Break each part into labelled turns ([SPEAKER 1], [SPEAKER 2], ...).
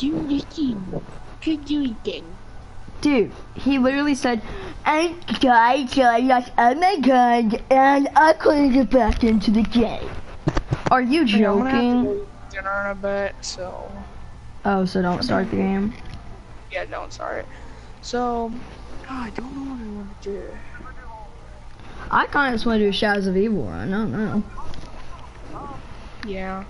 [SPEAKER 1] do the thing. Keep doing things.
[SPEAKER 2] Dude, he literally said, I died, so I lost all my guns, and I couldn't get back into the game. Are you joking?
[SPEAKER 3] I'm gonna have to go to dinner in a bit, so...
[SPEAKER 2] Oh, so don't start the game?
[SPEAKER 3] Yeah, don't start it. So, I don't know what I want to do.
[SPEAKER 2] I kinda just want to do a Shadows of Evil run, I don't know.
[SPEAKER 3] Yeah.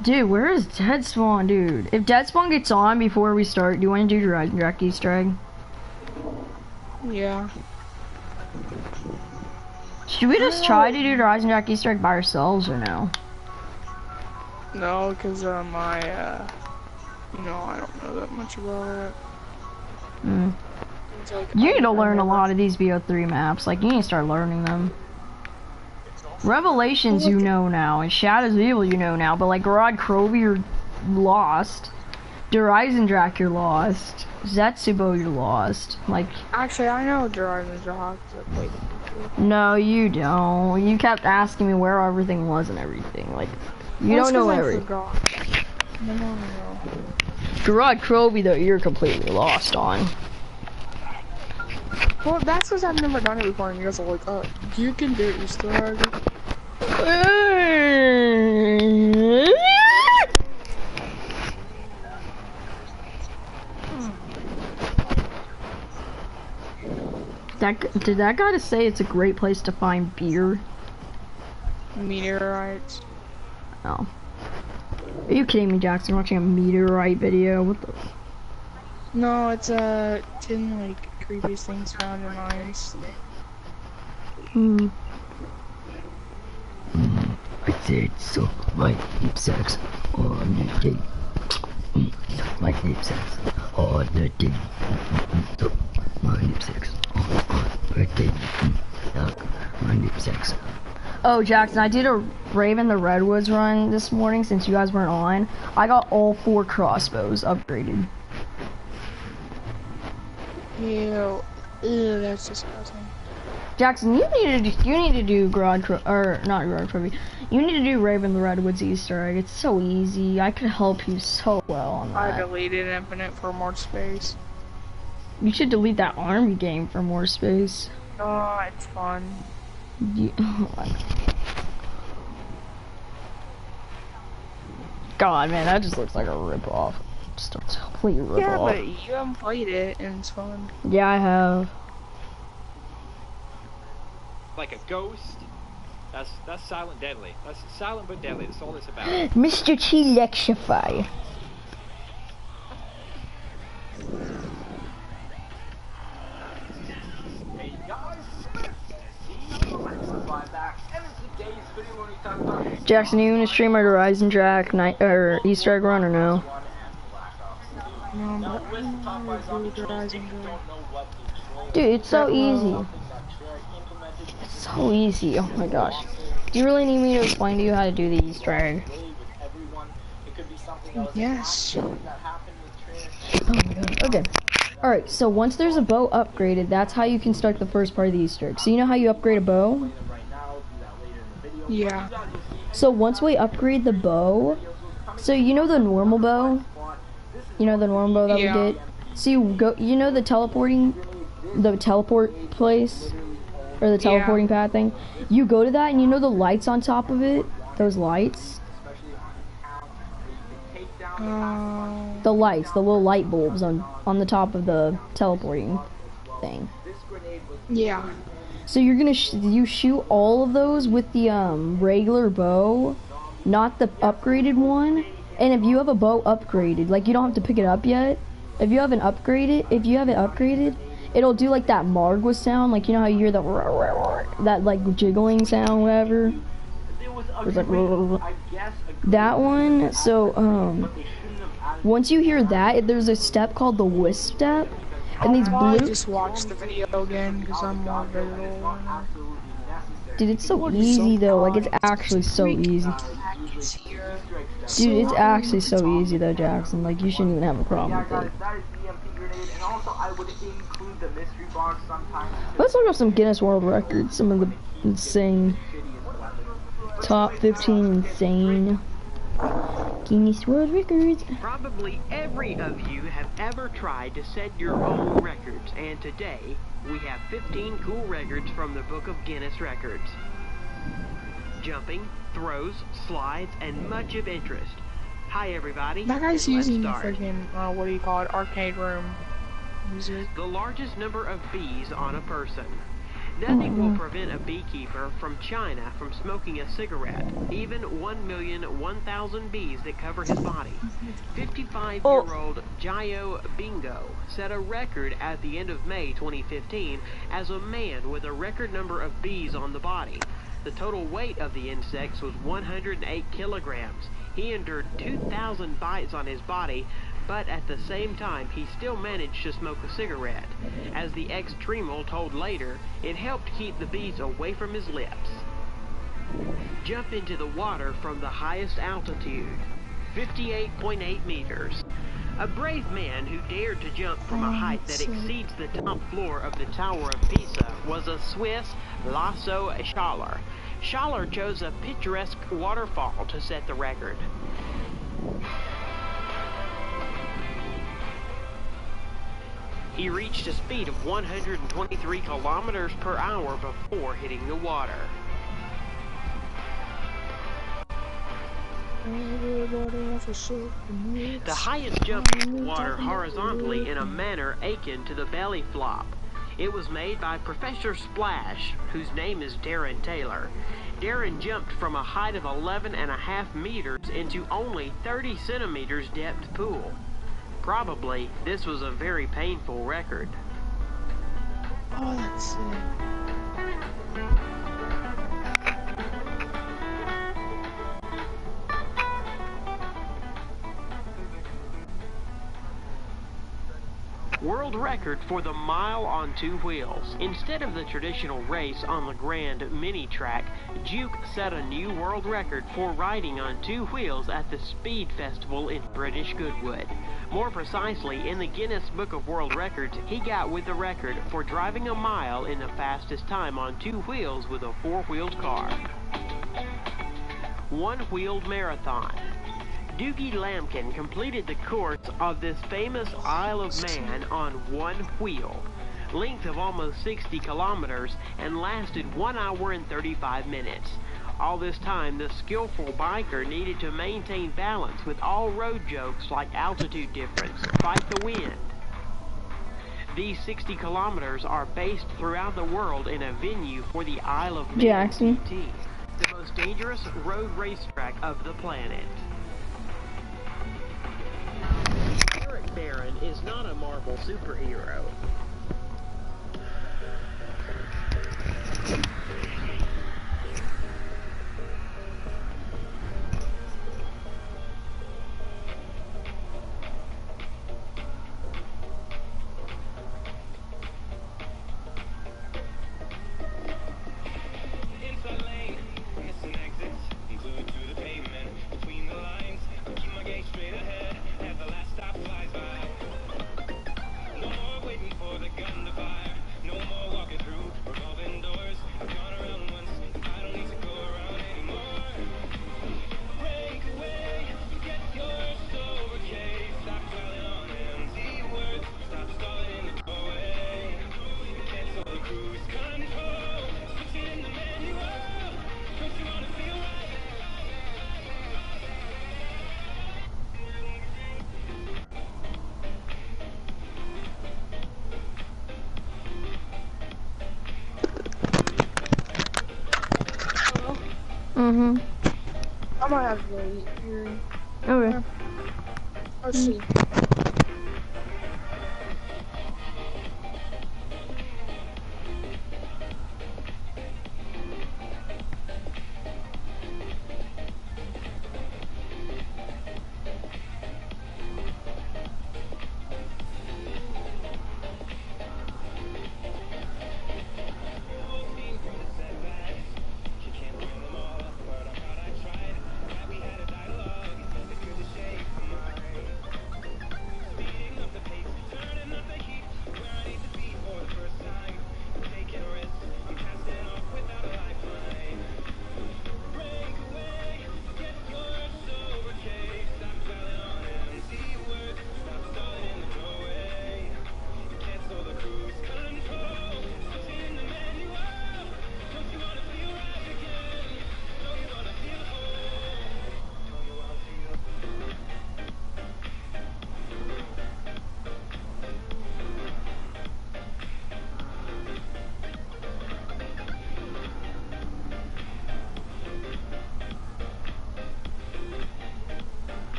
[SPEAKER 2] Dude, where is Dead Spawn, dude? If Dead Spawn gets on before we start, do you want to do your Drac Easter egg?
[SPEAKER 3] Yeah.
[SPEAKER 2] Should we just try to do the Rise and Drac Easter egg by ourselves or no?
[SPEAKER 3] No, because you know, I don't know that much about it.
[SPEAKER 2] Mm.
[SPEAKER 3] Like,
[SPEAKER 2] You need to learn a lot of these BO3 maps. Like, you need to start learning them. Revelations you know now, and Shadows of Evil you know now, but like Gorod Krovi you're lost. Derizendrac you're lost. Zetsubo you're lost. Like,
[SPEAKER 3] actually, I know Derizendrac.
[SPEAKER 2] no, you don't. You kept asking me where everything was and everything. Like, you don't know everything.
[SPEAKER 3] No.
[SPEAKER 2] Gorod Krovi though you're completely lost on.
[SPEAKER 3] Well, that's because I've never done it before, and you guys are like, oh, you can do Easter egg. Did that guy just say it's a great place to find beer? Meteorites.
[SPEAKER 2] Oh. Are you kidding me, Jackson? Watching a meteorite video? What the?
[SPEAKER 3] No, it's 10 like creepiest things found in mines.
[SPEAKER 4] I said so. My deep sex on the day. My deep sex on the day. So my deep sex on the day. My deep sex.
[SPEAKER 2] Oh, Jackson, I did a Raven the Redwoods run this morning since you guys weren't on. I got all 4 crossbows upgraded.
[SPEAKER 3] Ew, that's disgusting.
[SPEAKER 2] Jackson, you need to do You need to do Raven the Redwoods Easter egg. It's so easy. I could help you so well on that.
[SPEAKER 3] I deleted Infinite for more space.
[SPEAKER 2] You should delete that army game for more space.
[SPEAKER 3] Oh, it's fun.
[SPEAKER 2] God, man, that just looks like a rip-off. Just a complete rip-off.
[SPEAKER 3] Yeah, but you haven't played it, and it's fun.
[SPEAKER 2] Yeah, I have.
[SPEAKER 5] Like a ghost. That's silent deadly. That's silent but deadly. That's all it's about.
[SPEAKER 2] Mr. Chilectify.
[SPEAKER 5] Hey guys.
[SPEAKER 2] Jackson, you gonna stream our Horizon Drac night or Easter egg run or no?
[SPEAKER 3] No, but
[SPEAKER 2] dude, it's so easy. It's so easy. Oh my gosh. Do you really need me to explain to you how to do the Easter egg?
[SPEAKER 3] Yes.
[SPEAKER 2] Oh my god. Okay. Alright, so once there's a bow upgraded, that's how you can start the first part of the Easter egg. So you know how you upgrade a bow?
[SPEAKER 3] Yeah.
[SPEAKER 2] So once we upgrade the bow, so you know the normal bow? You know the normal bow that we did? So you go, you know the teleport place? Or the teleporting pad thing? You go to that and you know the lights on top of it? Those lights? The lights, the little light bulbs on the top of the teleporting thing.
[SPEAKER 3] Yeah.
[SPEAKER 2] So you're gonna you shoot all of those with the regular bow, not the upgraded one. And if you have a bow upgraded, like you don't have to pick it up yet. If you have it upgraded, it'll do like that Margwa sound, like you know how you hear that like jiggling sound, whatever. It's like that one. So once you hear that, there's a step called the wisp step. And these blue.
[SPEAKER 3] I just watched the video again because I'm more visual.
[SPEAKER 2] Dude, it's so easy though. Like it's actually so easy. Dude, it's actually so easy though, Jackson. Like you shouldn't even have a problem with it. Let's look up some Guinness World Records. Some of the insane top 15 insane Guinness World Records.
[SPEAKER 6] Probably every of you have ever tried to set your own records, and today we have 15 cool records from the Book of Guinness Records. Jumping, throws, slides, and much of interest. Hi everybody,
[SPEAKER 3] That guy's
[SPEAKER 6] and let's
[SPEAKER 3] using the
[SPEAKER 6] start.
[SPEAKER 3] freaking, what do you call it, arcade room music.
[SPEAKER 6] The largest number of bees on a person. Nothing will prevent a beekeeper from China from smoking a cigarette, even 1,001,000 bees that cover his body. 55-year-old Jayo Bingo set a record at the end of May 2015 as a man with a record number of bees on the body. The total weight of the insects was 108 kilograms. He endured 2,000 bites on his body, but at the same time, he still managed to smoke a cigarette. As the ex-Tremel told later, it helped keep the bees away from his lips. Jump into the water from the highest altitude, 58.8 meters. A brave man who dared to jump from a height that exceeds the top floor of the Tower of Pisa was a Swiss Lasso Schaller. Schaller chose a picturesque waterfall to set the record. He reached a speed of 123 kilometers per hour before hitting the water. The highest jump into the water horizontally in a manner akin to the belly flop. It was made by Professor Splash, whose name is Darren Taylor. Darren jumped from a height of 11.5 meters into only 30 centimeters depth pool. Probably, this was a very painful record.
[SPEAKER 3] Oh, that's sick.
[SPEAKER 6] World record for the mile on two wheels. Instead of the traditional race on the Grand Mini Track, Juke set a new world record for riding on two wheels at the Speed Festival in British Goodwood. More precisely, in the Guinness Book of World Records, he got with the record for driving a mile in the fastest time on two wheels with a four-wheeled car. One-wheeled marathon. Doogie Lampkin completed the course of this famous Isle of Man on one wheel, length of almost 60 kilometers, and lasted 1 hour and 35 minutes. All this time, the skillful biker needed to maintain balance with all road jokes like altitude difference, fight the wind. These 60 kilometers are based throughout the world in a venue for the Isle of Man
[SPEAKER 2] Jackson.
[SPEAKER 6] TT, the most dangerous road racetrack of the planet. Eric Barron is not a Marvel superhero.
[SPEAKER 7] Inside lane, missing exits, glued to the pavement, between the lines, keep my gaze straight ahead, as the last stop flies by. No more waiting for the gun to fire, no more walking through revolving doors. I've gone around once, I don't need to go around anymore. Break away, get your sober case, stop dwelling on empty words, stop stalling in the doorway. Cancel the cruise control, switch it in the manual, don't you wanna feel right?
[SPEAKER 3] I might have to wait here.
[SPEAKER 2] Okay.
[SPEAKER 3] Let's see.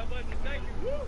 [SPEAKER 5] bless you. Thank you. Woo!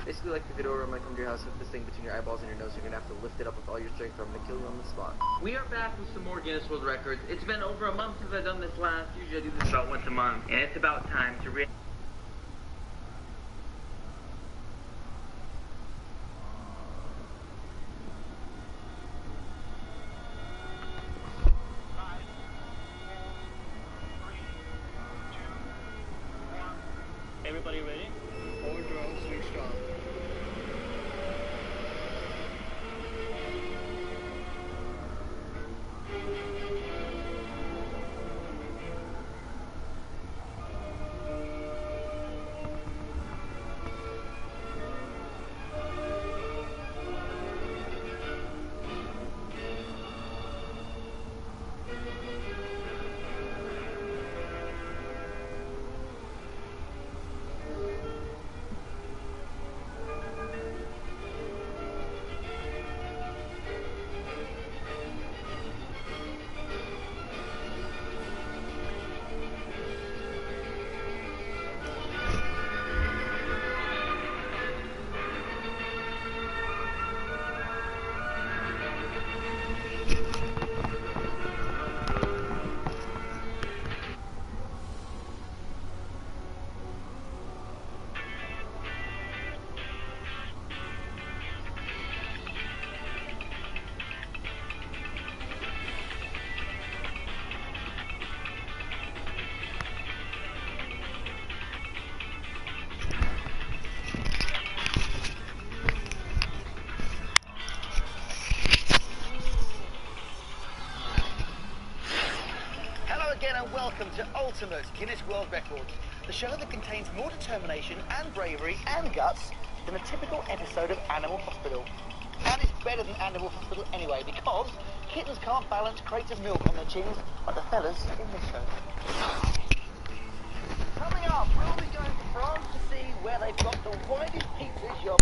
[SPEAKER 8] Basically like the video where I'm gonna come to your house with this thing between your eyeballs and your nose. You're gonna have to lift it up with all your strength or I'm gonna kill you on the spot. We are back with some more Guinness World Records. It's been over a month since I've done this last. Usually I do this about once a month. And it's about time to
[SPEAKER 7] Everybody ready? Forward drone switched on.
[SPEAKER 9] Again and welcome to Ultimate Guinness World Records, the show that contains more determination and bravery and guts than a typical episode of Animal Hospital. And it's better than Animal Hospital anyway, because kittens can't balance crates of milk on their chins like the fellas in this show. Coming up, we'll be going to France to see where they've got the widest pizza shop.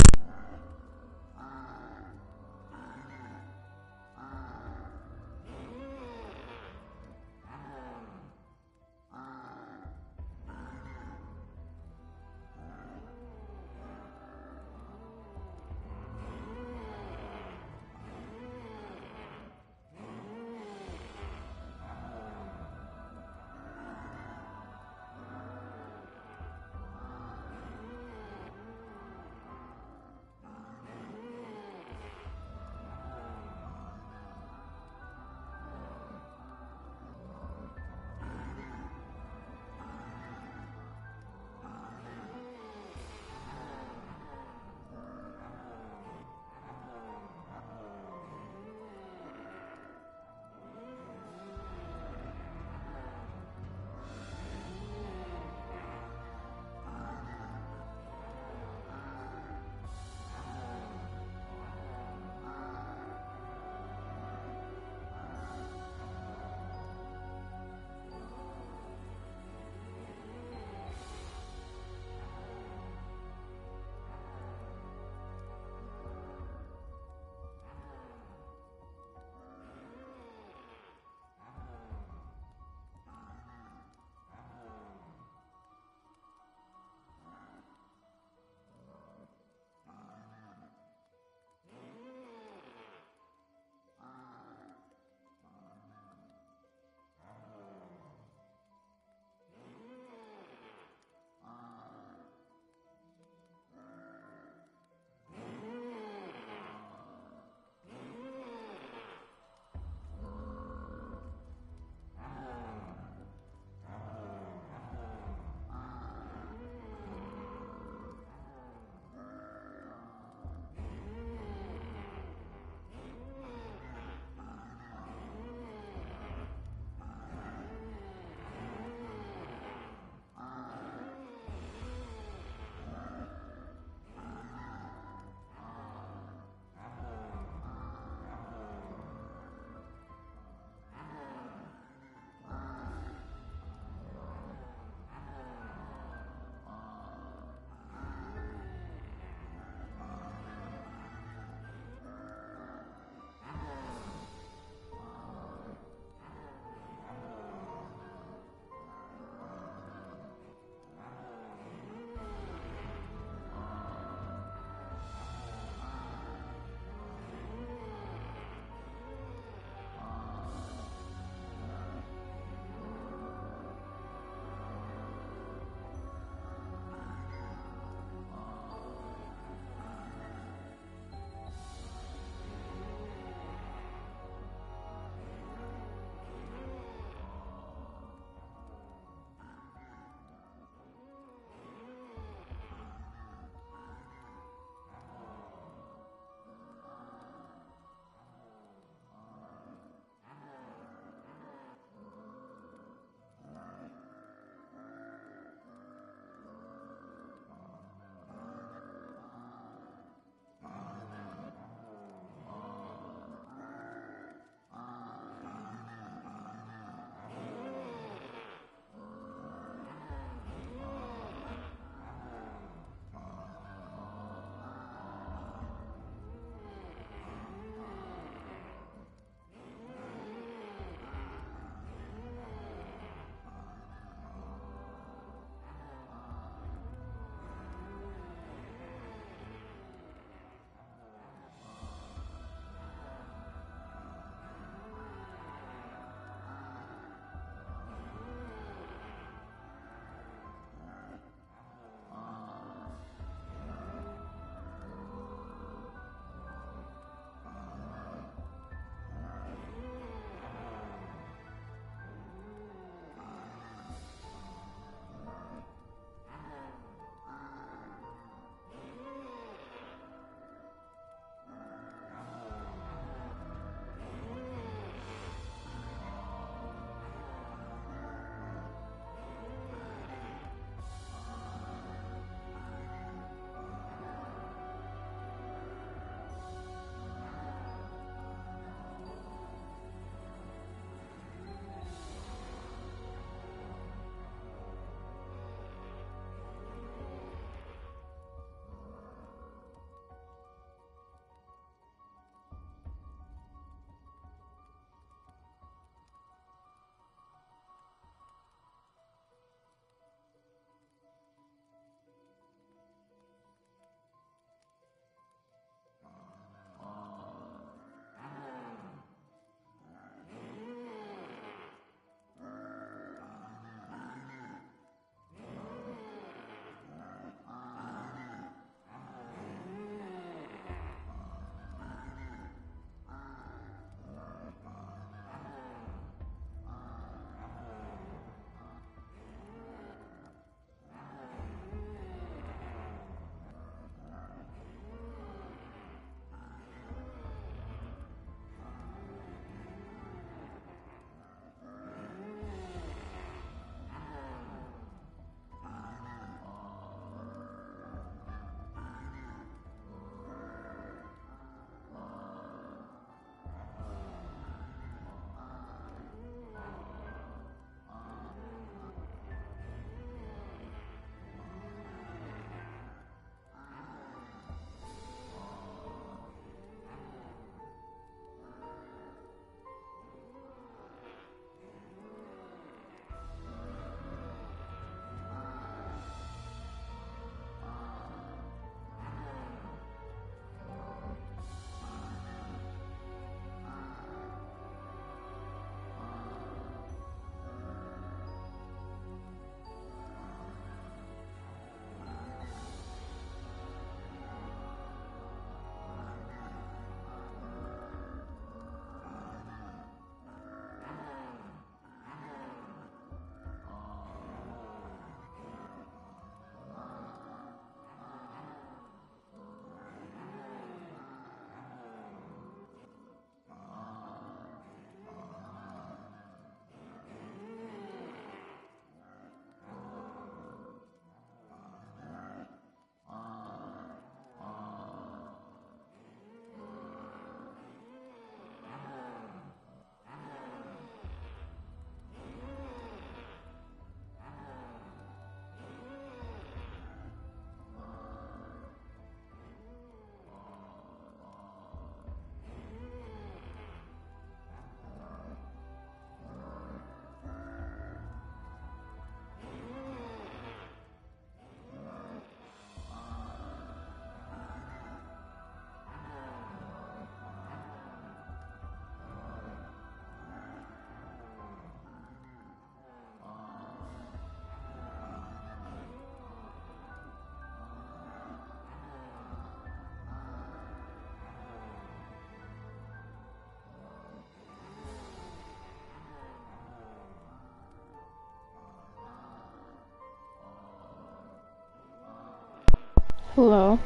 [SPEAKER 2] Hello.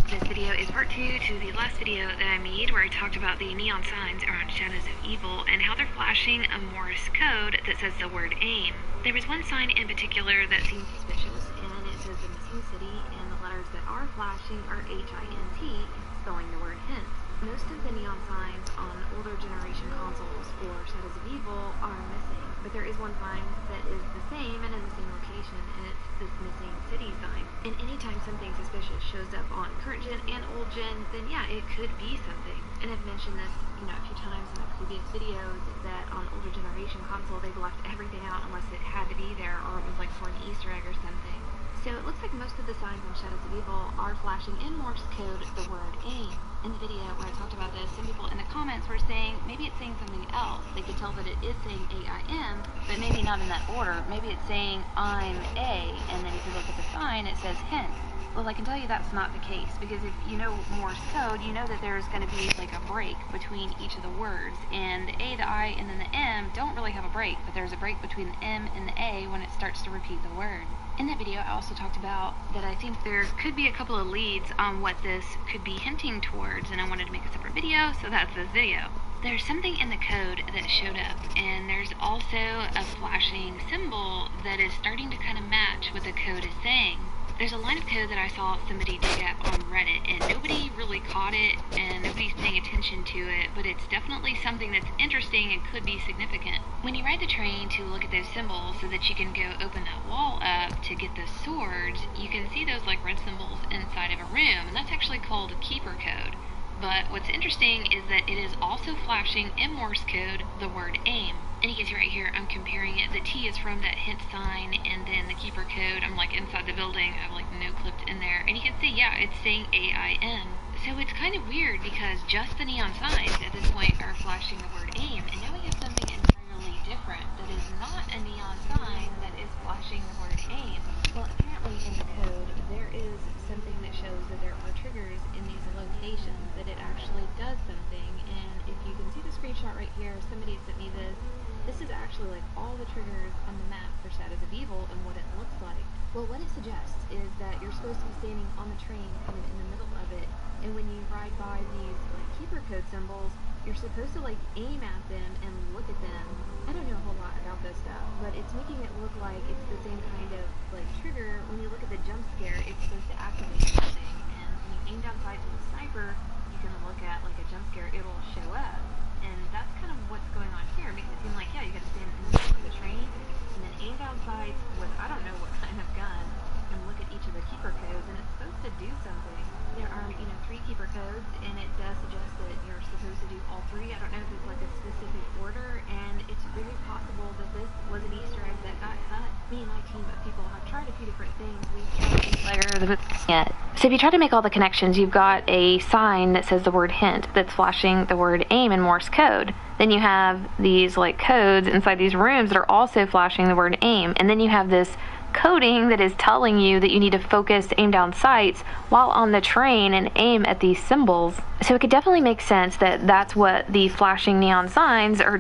[SPEAKER 10] This video is part 2 to the last video that I made where I talked about the neon signs around Shadows of Evil and how they're flashing a Morse code that says the word AIM. There was one sign in particular that seemed suspicious, and it says the missing city, and the letters that are flashing are HINT, spelling the word hint. Most of the neon signs on older generation consoles for Shadows of Evil are missing, but there is one sign that is the same and in the same location, and it's this missing city sign. And anytime something suspicious shows up on current gen and old gen, then yeah, it could be something. And I've mentioned this, a few times in my previous videos, that on older generation console they've left everything out unless it had to be there or it was like for an Easter egg or something. So it looks like most of the signs on Shadows of Evil are flashing in Morse code the word AIM. In the video where I talked about this, some people in the comments were saying maybe it's saying something else. They could tell that it is saying AIM, but maybe not in that order. Maybe it's saying I'm A, and then if you look at the sign, it says hint. Well, I can tell you that's not the case, because if you know Morse code, you know that there's going to be like a break between each of the words, and the A, the I, and then the M don't really have a break, but there's a break between the M and the A when it starts to repeat the word. In that video, I also talked about that I think there could be a couple of leads on what this could be hinting towards, and I wanted to make a separate video, so that's this video. There's something in the code that showed up, and there's also a flashing symbol that is starting to kind of match what the code is saying. There's a line of code that I saw somebody dig up on Reddit, and nobody really caught it, and nobody's paying attention to it, but it's definitely something that's interesting and could be significant. When you ride the train to look at those symbols so that you can go open that wall up to get the swords, you can see those like red symbols inside of a room, and that's actually called Keeper code. But what's interesting is that it is also flashing in Morse code the word AIM. And you can see right here, I'm comparing it. The T is from that hint sign, and then the keeper code, I'm like inside the building. I've like no clipped in there. And you can see, yeah, it's saying AIM. So it's kind of weird because just the neon signs at this point are flashing the word AIM. And now we have something entirely different that is not a neon sign that is flashing the word AIM. Well, apparently in the code, there is something that shows that there are triggers in these locations, that it actually does something. And if you can see the screenshot right here, somebody sent me this. This is actually like all the triggers on the map for Shadows of Evil and what it looks like. Well, what it suggests is that you're supposed to be standing on the train kind of in the middle of it, and when you ride by these like keeper code symbols, you're supposed to like aim at them and look at them. I don't know a whole lot about this stuff, but it's making it look like it's the same kind of like trigger. When you look at the jump scare, it's supposed to activate something, and when you aim down sights with a sniper, you can look at like a jump scare, it'll show up. And that's kind of what's going on here. It makes it seem like, yeah, you got to stand in the middle of the train and then aim down sights with I don't know what kind of gun and look at each of the keeper codes, and it's supposed to do something. There are, 3 keeper codes, and it does suggest that you're supposed to do all 3. I don't know if it's like a specific order, and it's very possible that this was an Easter egg that got cut. Me and my team of people have tried a few different things. We've tried So if you try to make all the connections, you've got a sign that says the word hint that's flashing the word AIM in Morse code. Then you have these like codes inside these rooms that are also flashing the word AIM. And then you have this coding that is telling you that you need to focus, aim down sights while on the train and aim at these symbols. So it could definitely make sense that that's what the flashing neon signs are.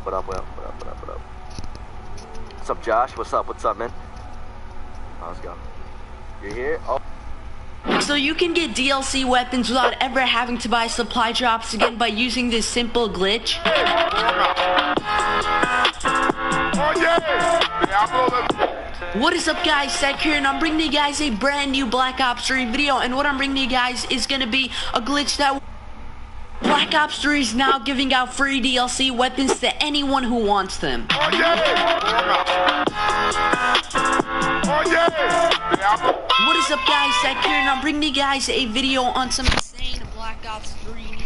[SPEAKER 11] What up? What's up, Josh? What's up, man? Let's go. You're here? Oh.
[SPEAKER 12] So you can get DLC weapons without ever having to buy supply drops again by using this simple glitch. What is up, guys? Seth here, and I'm bringing you guys a brand new Black Ops 3 video, and what I'm bringing you guys is going to be a glitch that Black Ops 3 is now giving out free DLC weapons to anyone who wants them. What is up, guys? Seth here, and I'm bringing you guys a video on some insane Black Ops 3 news.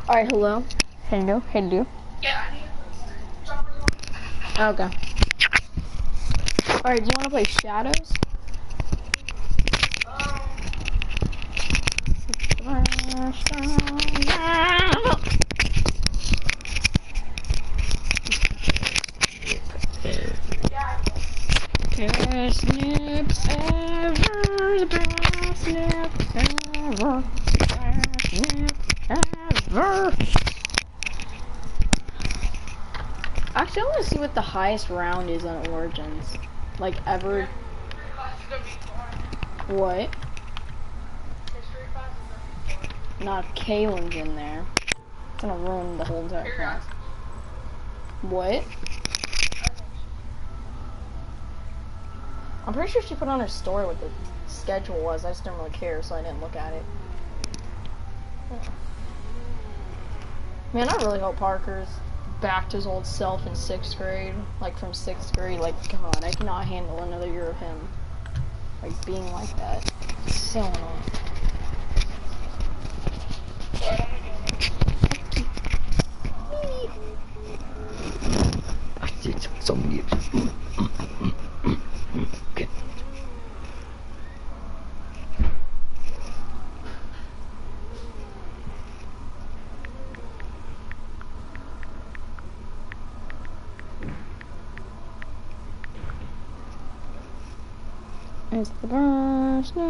[SPEAKER 2] Alright, hello. Hello. Okay. Alright, do you want to play Shadows? Best snips ever, the best snips ever, best snips ever. Actually, I want to see what the highest round is on Origins. Like, ever. What? Not if Kaylin's in there. It's gonna ruin the whole entire class. What? I'm pretty sure she put on her story what the schedule was. I just didn't really care, so I didn't look at it. Man, I really hope Parker's back to his old self in 6th grade. Like, from 6th grade. Like, God, I cannot handle another year of him. Like, being like that. It's so annoying.
[SPEAKER 4] I did some years. Okay.
[SPEAKER 2] It's the best night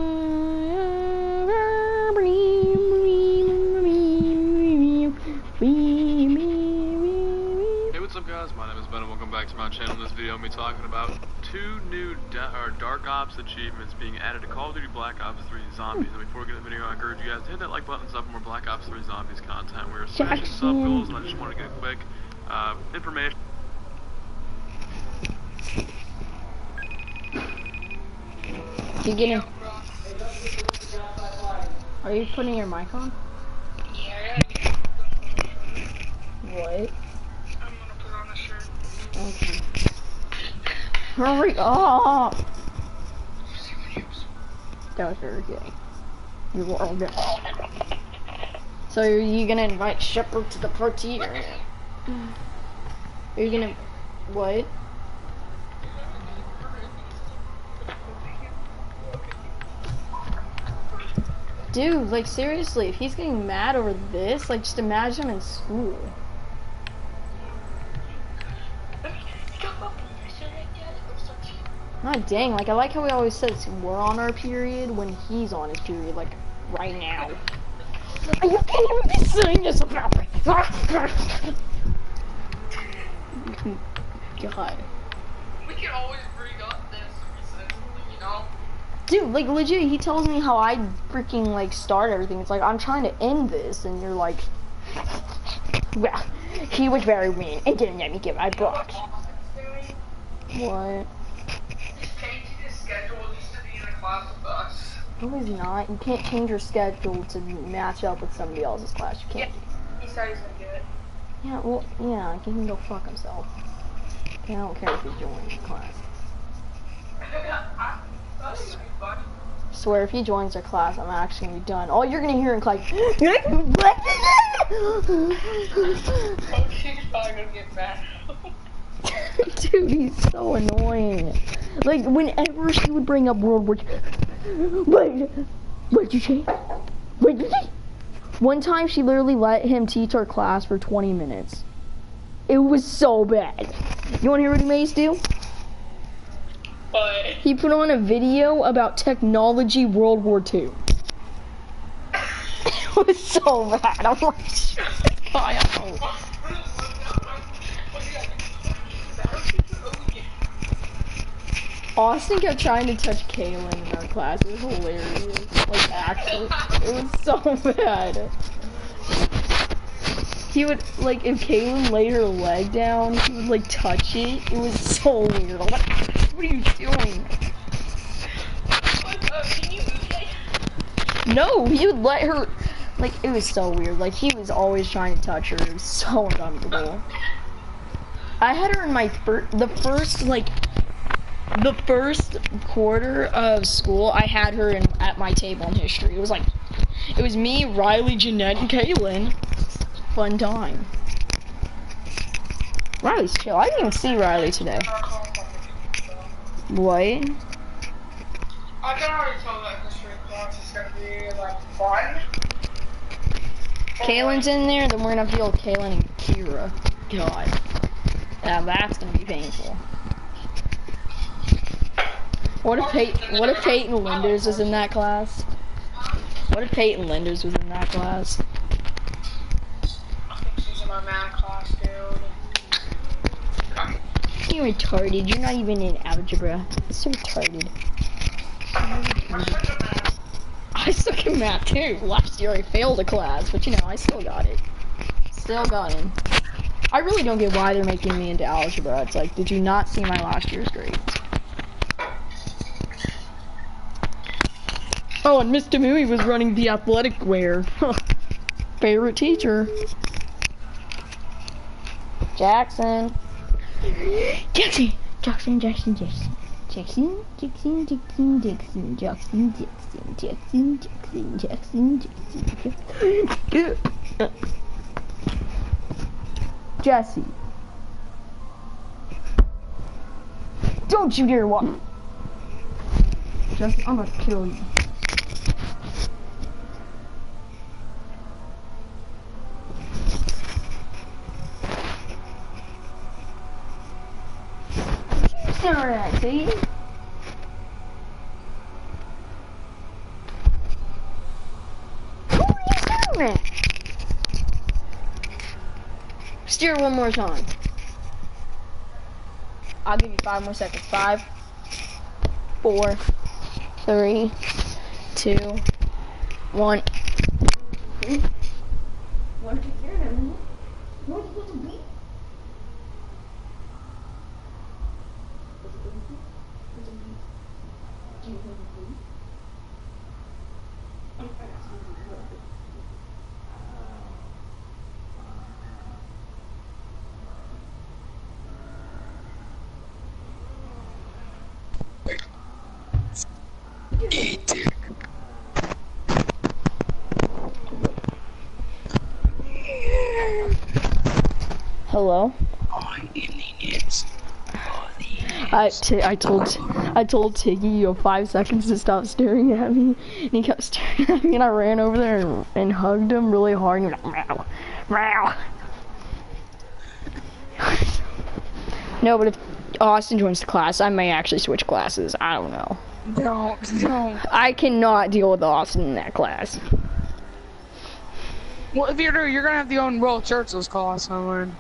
[SPEAKER 2] ever.
[SPEAKER 13] Hey, what's up guys? My name is Ben and welcome back to my channel. In this video I'm going to be talking about 2 new Dark Ops achievements being added to Call of Duty Black Ops 3 Zombies. And before we get to the video, I encourage you guys to hit that like button and stuff for more Black Ops 3 Zombies content. We're smashing sub goals and I just want to get a quick information.
[SPEAKER 2] You getting? Are you putting your mic on?
[SPEAKER 3] Yeah.
[SPEAKER 2] What?
[SPEAKER 3] I'm gonna put on a shirt.
[SPEAKER 2] Okay. Hurry up! That was very gay. You are gay. So are you gonna invite Shepard to the party or? Are you gonna? What? Dude, like seriously, if he's getting mad over this, like just imagine him in school. God dang, like I like how he always says we're on our period when he's on his period, like right now. You can't even be saying this about me. God.
[SPEAKER 3] We can always bring up this, you know?
[SPEAKER 2] Dude, like legit, he tells me how I freaking like start everything. It's like I'm trying to end this, and you're like, well, he was very mean and didn't let me give my book. What?
[SPEAKER 3] Changing his schedule used to be in a class with us.
[SPEAKER 2] No, he's not. You can't change your schedule to match up with somebody else's class. You can't.
[SPEAKER 3] Yeah, he said he's gonna do it.
[SPEAKER 2] Yeah, well, yeah, he can go fuck himself. Okay, I don't care if he joins the class. Swear, if he joins our class, I'm actually gonna be done. All you're gonna hear in class.
[SPEAKER 3] Oh, she's probably gonna get mad.
[SPEAKER 2] Dude, he's so annoying. Like, whenever she would bring up World War II. What'd you say? What did you say? One time, she literally let him teach our class for 20 minutes. It was so bad. You wanna hear what he made us do?
[SPEAKER 3] What?
[SPEAKER 2] He put on a video about technology World War II. It was so bad. I'm like, shit. Austin kept trying to touch Kaylin in our class. It was hilarious. Like, actually, it was so bad. He would, like, if Kaylin laid her leg down, he would, like, touch it. It was so weird. I'm like, what are you doing?
[SPEAKER 3] Can you move it?
[SPEAKER 2] No, he would let her, like, it was so weird. Like, he was always trying to touch her. It was so uncomfortable. I had her in my the first quarter of school, I had her at my table in history. It was me, Riley, Jeanette, and Kaylin. fun time. Riley's chill. I didn't even see Riley today. What?
[SPEAKER 3] I can already tell that history class is gonna be like fun.
[SPEAKER 2] Kaylin's in there, then we're gonna have to deal with Kaylin and Kira. God. Yeah, that's gonna be painful. What if Peyton Linders was in that class? What if Peyton Linders was in that class?
[SPEAKER 3] I think she's in my math class, dude.
[SPEAKER 2] You're retarded. You're not even in algebra. It's so retarded. I suck at math too. Last year I failed a class, but you know, I still got it. Still got in. I really don't get why they're making me into algebra. It's like, did you not see my last year's grades? Oh, and Mr. Mooey was running the athletic wear. Favorite teacher. Jackson. Jackson. Jackson, Jackson, Jackson. Jackson, Jackson, Jackson, Jackson, Jackson, Jackson, Jackson, Jackson, Jackson, Jackson. Jesse. Don't you dare walk. Jesse, I'm gonna kill you. Alright, see? Who are you doing? Steer one more time. I'll give you 5 more seconds. 5, 4, 3, 2, 1. What did you hear them? What did you beat? Hello? I told Tiggy you have 5 seconds to stop staring at me, and he kept staring at me, and I ran over there and hugged him really hard, and he was like, meow, meow. No, but if Austin joins the class, I may actually switch classes. I don't know.
[SPEAKER 3] Don't.
[SPEAKER 2] I cannot deal with Austin in that class.
[SPEAKER 3] Well, if you're gonna have to go in Will Churchill's class, I learned.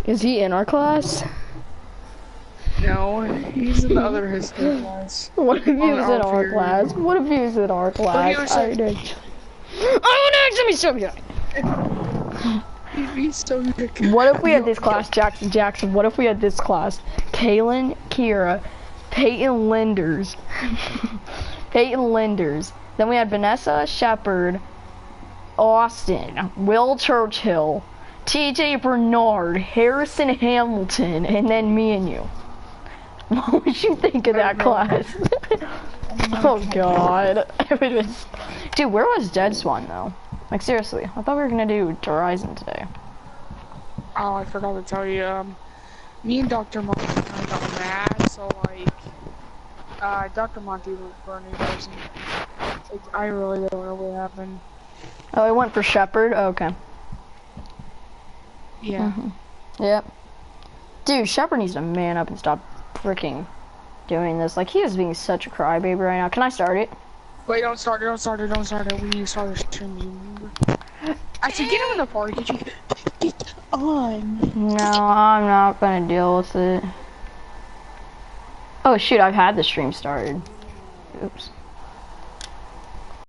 [SPEAKER 2] Is he in our class?
[SPEAKER 3] No, he's in the other history class.
[SPEAKER 2] What if he was in our class? What if he was in our class? Oh no, let me show you.
[SPEAKER 3] He's so good.
[SPEAKER 2] What if we had this class, Jackson? What if we had this class? Kaylin, Kira, Peyton Linders. Peyton Linders. Then we had Vanessa Shepard, Austin, Will Churchill, TJ Bernard, Harrison Hamilton, and then me and you. What would you think of that class? Oh god. Dude, where was Dead Swan though? Like seriously, I thought we were gonna do Horizon today.
[SPEAKER 3] Oh, I forgot to tell you, me and Dr. Monty kind of got mad, so like, Dr. Monty was for a new person. Like, I really don't know what happened.
[SPEAKER 2] Oh, I went for Shepard? Oh, okay.
[SPEAKER 3] Yeah.
[SPEAKER 2] Yep. Dude, Shepard needs to man up and stop freaking doing this. Like, he is being such a crybaby right now. Can I start it?
[SPEAKER 3] Wait, don't start it. We need to start the stream, you remember? I said get him in the party. Get on.
[SPEAKER 2] No, I'm not gonna deal with it. Oh shoot, I've had the stream started. Oops.